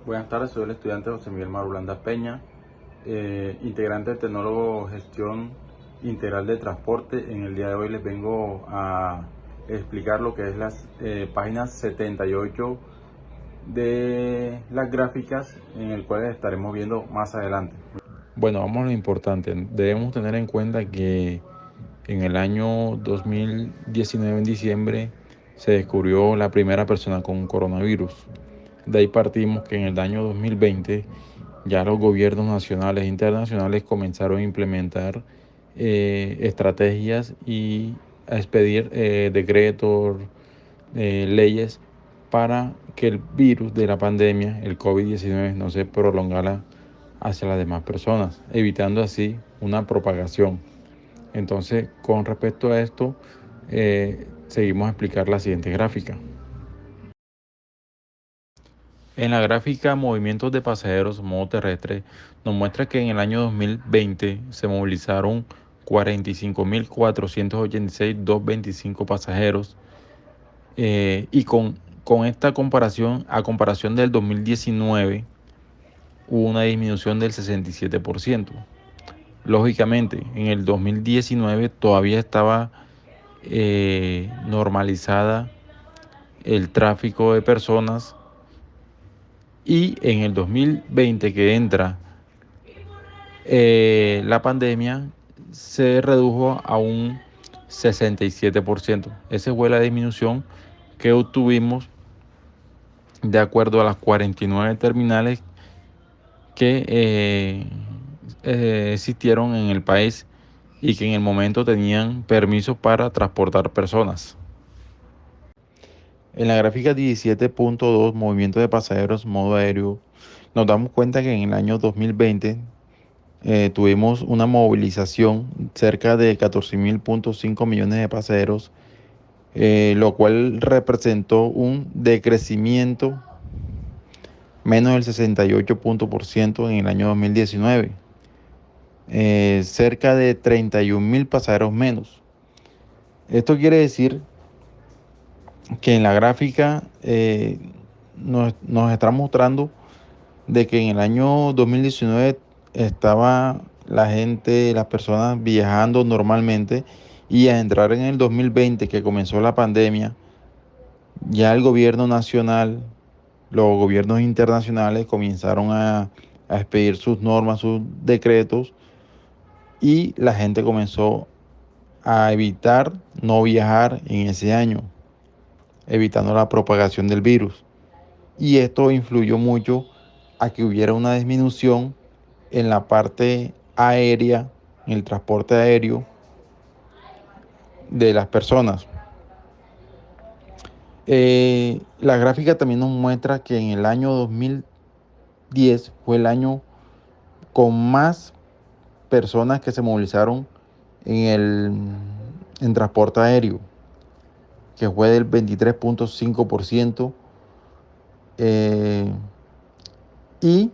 Buenas tardes, soy el estudiante José Miguel Marulanda Peña, integrante del Tecnólogo Gestión Integral de Transporte. En el día de hoy les vengo a explicar lo que es las páginas 78 de las gráficas, en el cual estaremos viendo más adelante. Bueno, vamos a lo importante. Debemos tener en cuenta que en el año 2019, en diciembre, se descubrió la primera persona con coronavirus. De ahí partimos que en el año 2020 ya los gobiernos nacionales e internacionales comenzaron a implementar estrategias y a expedir decretos, leyes para que el virus de la pandemia, el COVID-19, no se prolongara hacia las demás personas, evitando así una propagación. Entonces, con respecto a esto, seguimos a explicar la siguiente gráfica. En la gráfica movimientos de pasajeros modo terrestre nos muestra que en el año 2020 se movilizaron 45.486.225 pasajeros y con esta comparación, a comparación del 2019, hubo una disminución del 67%. Lógicamente, en el 2019 todavía estaba normalizada el tráfico de personas y en el 2020 que entra la pandemia se redujo a un 67%. Esa fue la disminución que obtuvimos de acuerdo a las 49 terminales que existieron en el país y que en el momento tenían permiso para transportar personas. En la gráfica 17.2, movimiento de pasajeros modo aéreo, nos damos cuenta que en el año 2020 tuvimos una movilización cerca de 14.5 millones de pasajeros, lo cual representó un decrecimiento menos del 68% en el año 2019. Cerca de 31.000 pasajeros menos. Esto quiere decir que en la gráfica nos está mostrando de que en el año 2019 estaba la gente, las personas viajando normalmente, y a entrar en el 2020 que comenzó la pandemia, ya el gobierno nacional, los gobiernos internacionales comenzaron a expedir sus normas, sus decretos, y la gente comenzó a evitar no viajar en ese año, evitando la propagación del virus. Y esto influyó mucho a que hubiera una disminución en la parte aérea, en el transporte aéreo de las personas. La gráfica también nos muestra que en el año 2010 fue el año con más personas que se movilizaron en transporte aéreo, que fue del 23.5%, y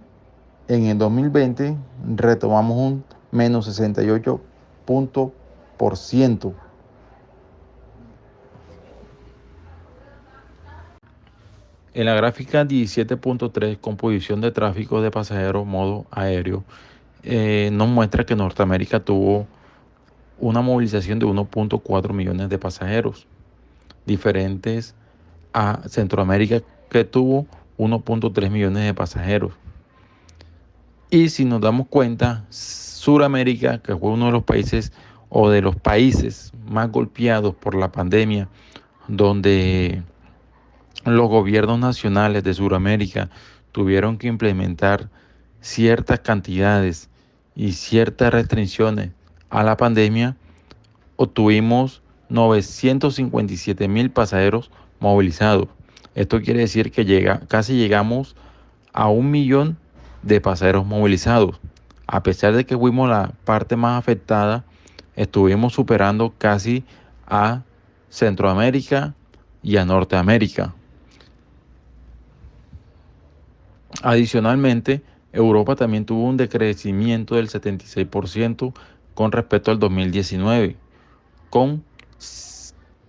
en el 2020 retomamos un menos 68%. En la gráfica 17.3, composición de tráfico de pasajeros modo aéreo, nos muestra que Norteamérica tuvo una movilización de 1.4 millones de pasajeros, diferentes a Centroamérica, que tuvo 1.3 millones de pasajeros. Y si nos damos cuenta, Suramérica, que fue uno de los países o de los países más golpeados por la pandemia, donde los gobiernos nacionales de Sudamérica tuvieron que implementar ciertas cantidades y ciertas restricciones a la pandemia, obtuvimos 957.000 pasajeros movilizados. Esto quiere decir que casi llegamos a 1 millón de pasajeros movilizados. A pesar de que fuimos la parte más afectada, estuvimos superando casi a Centroamérica y a Norteamérica. Adicionalmente, Europa también tuvo un decrecimiento del 76% con respecto al 2019, con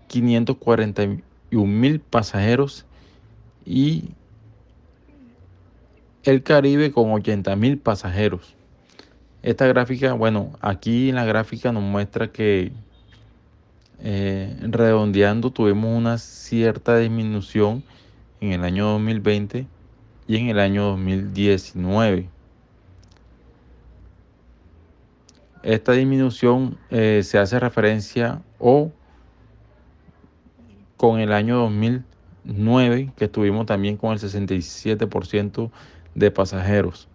541.000 pasajeros y el Caribe con 80.000 pasajeros. Esta gráfica, bueno, aquí en la gráfica nos muestra que redondeando tuvimos una cierta disminución en el año 2020 y en el año 2019. Esta disminución se hace referencia o con el año 2009, que estuvimos también con el 67% de pasajeros.